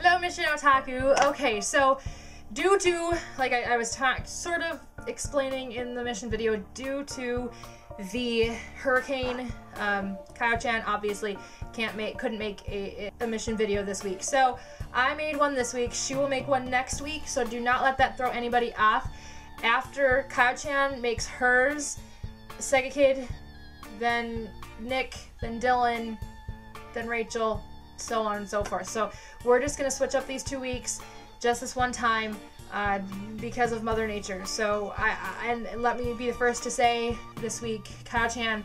Hello, Mission Otaku. Okay, so due to, like I was sort of explaining in the mission video, due to the hurricane, Kaio-chan obviously couldn't make a mission video this week. So I made one this week. She will make one next week, so do not let that throw anybody off. After Kaio-chan makes hers, Sega Kid, then Nick, then Dylan, then Rachel, so on and so forth. So we're just gonna switch up these 2 weeks, just this one time, because of Mother Nature. So and let me be the first to say this week, Kaio-chan,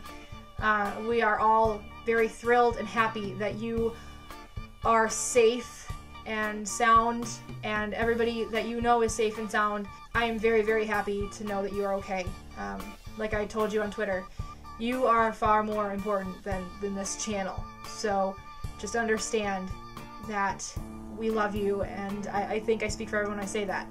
we are all very thrilled and happy that you are safe and sound, and everybody that you know is safe and sound. I am very, very happy to know that you are okay. Like I told you on Twitter, you are far more important than this channel. So just understand that we love you, and I think I speak for everyone when I say that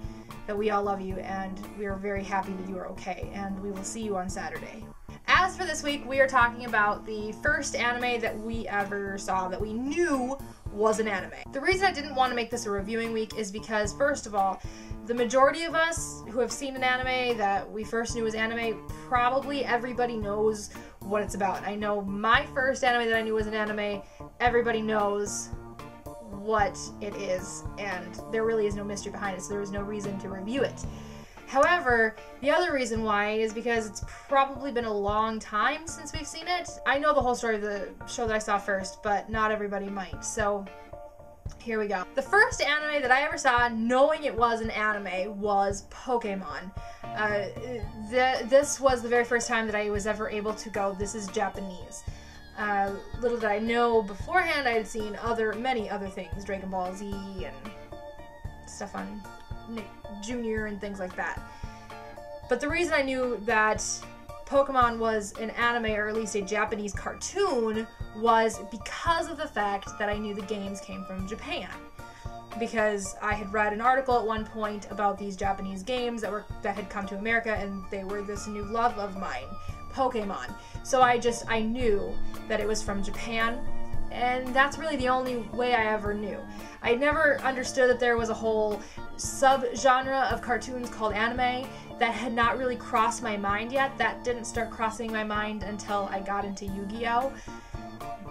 we all love you, and we are very happy that you are okay, and we will see you on Saturday. As for this week, we are talking about the first anime that we ever saw that we knew was an anime. The reason I didn't want to make this a reviewing week is because, first of all, the majority of us who have seen an anime that we first knew was anime, probably everybody knows what it's about. I know my first anime that I knew was an anime, everybody knows what it is, and there really is no mystery behind it, so there is no reason to review it. However, the other reason why is because it's probably been a long time since we've seen it. I know the whole story of the show that I saw first, but not everybody might, so here we go. The first anime that I ever saw, knowing it was an anime, was Pokemon. This was the very first time that I was ever able to go, this is Japanese. Little did I know beforehand, I had seen many other things, Dragon Ball Z and stuff on Nick Jr. and things like that. But the reason I knew that Pokemon was an anime, or at least a Japanese cartoon, was because of the fact that I knew the games came from Japan. Because I had read an article at one point about these Japanese games that had come to America, and they were this new love of mine, Pokemon. So I knew that it was from Japan, and that's really the only way I ever knew. I never understood that there was a whole sub-genre of cartoons called anime. That had not really crossed my mind yet. That didn't start crossing my mind until I got into Yu-Gi-Oh!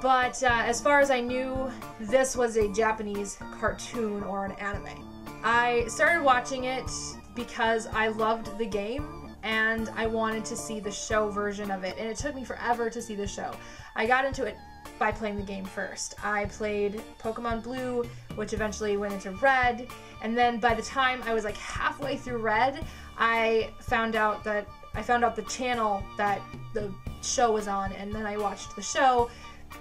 But as far as I knew, this was a Japanese cartoon or an anime. I started watching it because I loved the game and I wanted to see the show version of it, and it took me forever to see the show. I got into it by playing the game first. I played Pokemon Blue, which eventually went into Red, and then by the time I was like halfway through Red, I found out the channel that the show was on, and then I watched the show,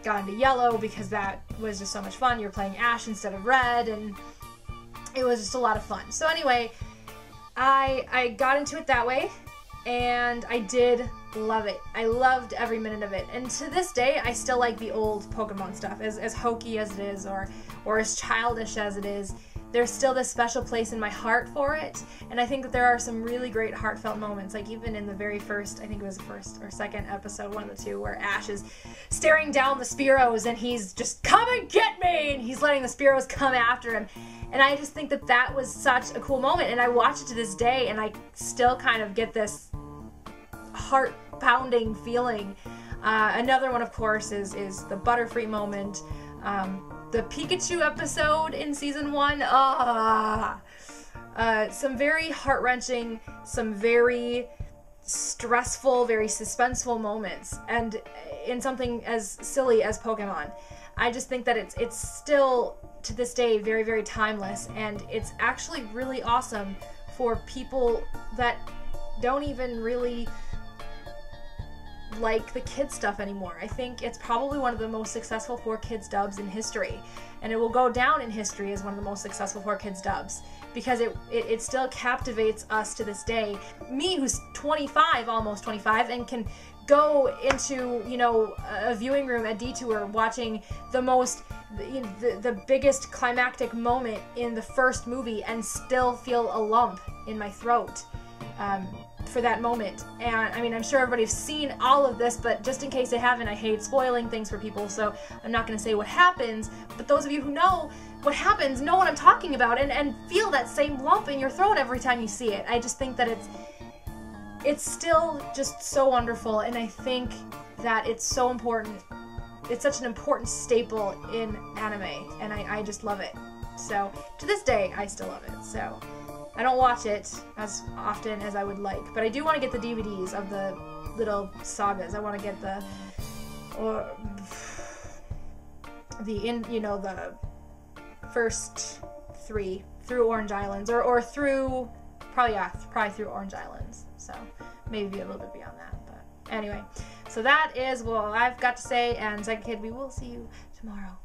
got into Yellow because that was just so much fun. You were playing Ash instead of Red, and it was just a lot of fun. So anyway, I got into it that way, and I did love it. I loved every minute of it, and to this day I still like the old Pokemon stuff, as hokey as it is, or as childish as it is. There's still this special place in my heart for it, and I think that there are some really great heartfelt moments, like even in the very first, I think it was the first or second episode, one of the two, where Ash is staring down the Spearows and he's just, "Come and get me!" and he's letting the Spearows come after him. And I just think that that was such a cool moment, and I watch it to this day and I still kind of get this heart-pounding feeling. Another one, of course, is the Butterfree moment. The Pikachu episode in season 1, some very heart-wrenching, some very stressful, very suspenseful moments, and in something as silly as Pokemon. I just think that it's still, to this day, very, very timeless, and it's actually really awesome for people that don't even really like the kids stuff anymore. I think it's probably one of the most successful 4Kids dubs in history, and it will go down in history as one of the most successful 4Kids dubs because it still captivates us to this day. Me, who's 25, almost 25, and can go into, you know, a viewing room at Detour watching the biggest climactic moment in the first movie and still feel a lump in my throat. For that moment. And I mean, I'm sure everybody's seen all of this, but just in case they haven't, I hate spoiling things for people, so I'm not going to say what happens. But those of you who know, what happens, know what I'm talking about, and feel that same lump in your throat every time you see it. I just think that it's still just so wonderful, and I think that it's so important. It's such an important staple in anime, and I just love it. So, to this day, I still love it. So, I don't watch it as often as I would like, but I do want to get the DVDs of the little sagas. I want to get the first 3 through Orange Islands, or through probably through Orange Islands. So maybe a little bit beyond that, but anyway. So that is what I've got to say, and Second Kid, we will see you tomorrow.